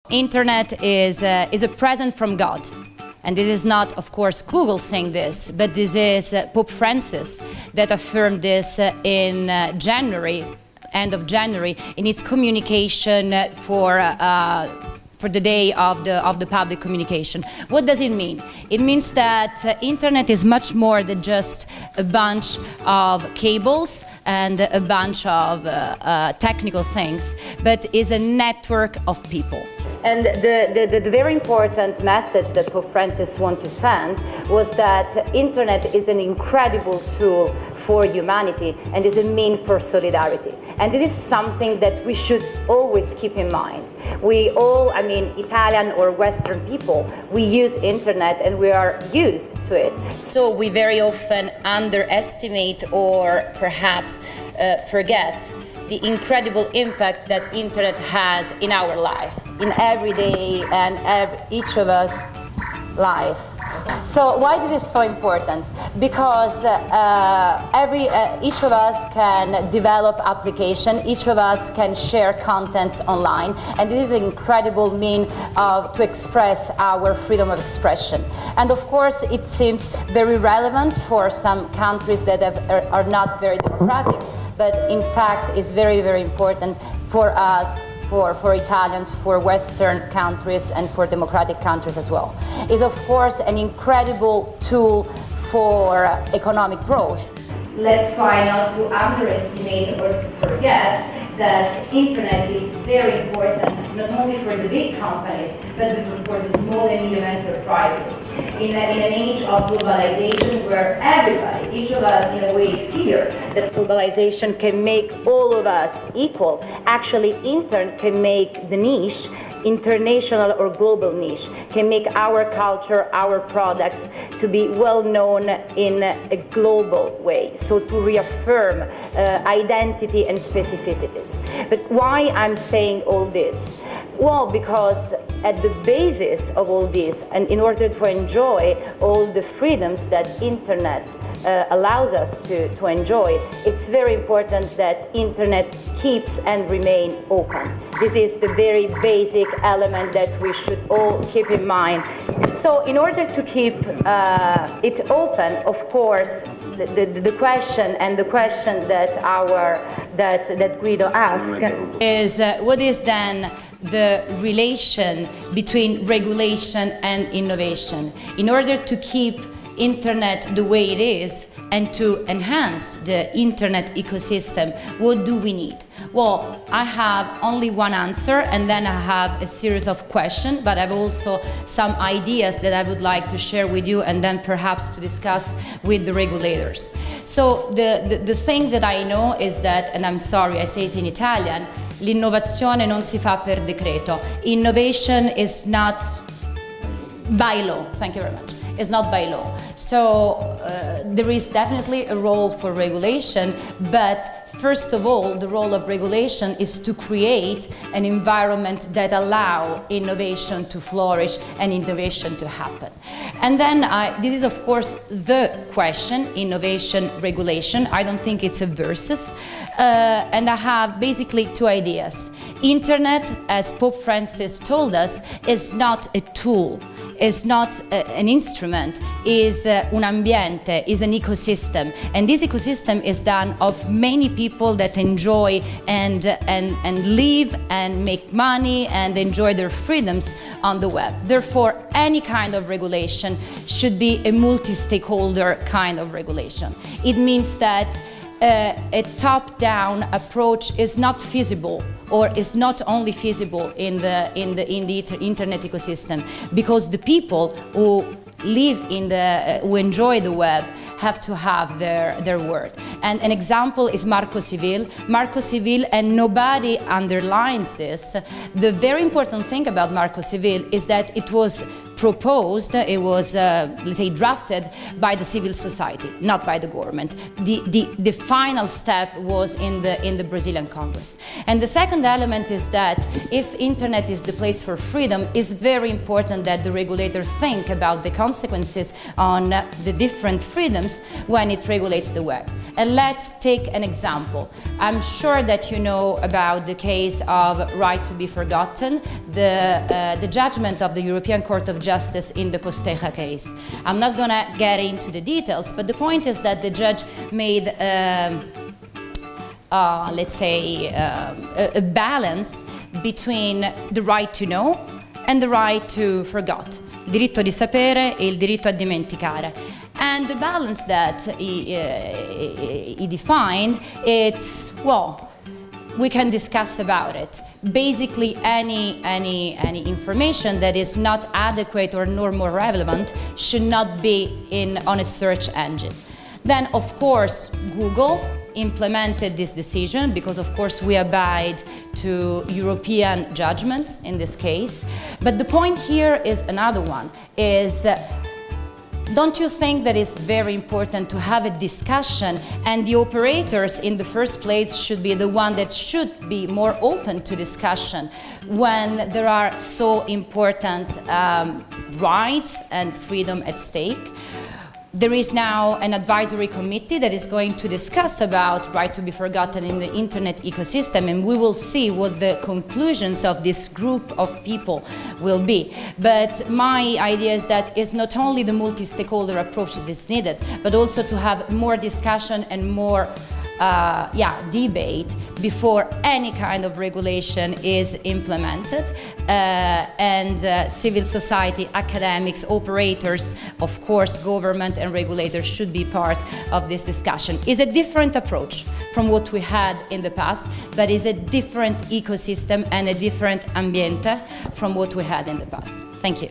Internet is a present from God. And this is not, of course, Google saying this, but this is Pope Francis that affirmed this in January, end of January, in his communication for the day of the public communication. What does it mean? It means that internet is much more than just a bunch of cables and a bunch of technical things, but is a network of people. And the very important message that Pope Francis wanted to send was that internet is an incredible tool for humanity and is a mean for solidarity. And this is something that we should always keep in mind. We all, Italian or Western people, we use internet and we are used to it. So we very often underestimate or perhaps forget the incredible impact that internet has in our life, in everyday and each of us life. So why this is so important? Because each of us can develop application, each of us can share contents online, and this is an incredible means to express our freedom of expression. And of course, it seems very relevant for some countries that are not very democratic, but in fact is very, very important for us, for Italians, for Western countries, and for democratic countries as well. Is of course an incredible tool for economic growth. Let's try not to underestimate or to forget that internet is very important, not only for the big companies, but for the small and medium enterprises. In an age of globalization where everybody, each of us in a way fear that globalization can make all of us equal, actually internet can make the niche, international or global niche, can make our culture, our products to be well known in a global way, so to reaffirm identity and specificities. But why I'm saying all this? Well, because at the basis of all this, and in order to enjoy all the freedoms that internet allows us to enjoy, it's very important that internet keeps and remain open. This is the very basic element that we should all keep in mind. So in order to keep it open, of course, the question that Guido asked is what is then the relation between regulation and innovation? In order to keep internet the way it is and to enhance the internet ecosystem, what do we need? Well, I have only one answer, and then I have a series of questions, but I have also some ideas that I would like to share with you and then perhaps to discuss with the regulators. So the thing that I know is that, and I'm sorry, I say it in Italian, l'innovazione non si fa per decreto. Innovation is not by law. Thank you very much. It's not by law. So there is definitely a role for regulation, but first of all, the role of regulation is to create an environment that allows innovation to flourish and innovation to happen. And then this is of course the question, innovation, regulation. I don't think it's a versus. And I have basically two ideas. Internet, as Pope Francis told us, is not a tool. Is not an instrument, is un ambiente, is an ecosystem. And this ecosystem is done of many people that enjoy and live and make money and enjoy their freedoms on the web. Therefore, any kind of regulation should be a multi-stakeholder kind of regulation. It means that a top-down approach is not feasible, or is not only feasible in the internet ecosystem, because the people who live who enjoy the web have to have their word. And an example is Marco Civil. Marco Civil, and nobody underlines this, the very important thing about Marco Civil is that it was proposed, it was, let's say, drafted by the civil society, not by the government. The final step was in the Brazilian Congress. And the second element is that if internet is the place for freedom, it's very important that the regulator think about the consequences on the different freedoms when it regulates the web. And let's take an example. I'm sure that you know about the case of Right to be Forgotten, the judgment of the European Court of Justice in the Questo case. I'm not going to get into the details, but the point is that the judge made, let's say, a balance between the right to know and the right to forget. Il diritto di sapere e il diritto a dimenticare. And the balance that he defined, it's, well, we can discuss about it. Basically, any information that is not adequate or nor more relevant should not be on a search engine. Then, of course, Google implemented this decision because, of course, we abide to European judgments in this case. But the point here is another one, is don't you think that it's very important to have a discussion, and the operators in the first place should be the one that should be more open to discussion when there are so important rights and freedom at stake? There is now an advisory committee that is going to discuss about right to be forgotten in the internet ecosystem, and we will see what the conclusions of this group of people will be. But my idea is that it's not only the multi-stakeholder approach that is needed, but also to have more discussion and more debate before any kind of regulation is implemented, and civil society, academics, operators, of course, government and regulators should be part of this discussion. It's a different approach from what we had in the past, but it's a different ecosystem and a different ambiente from what we had in the past. Thank you.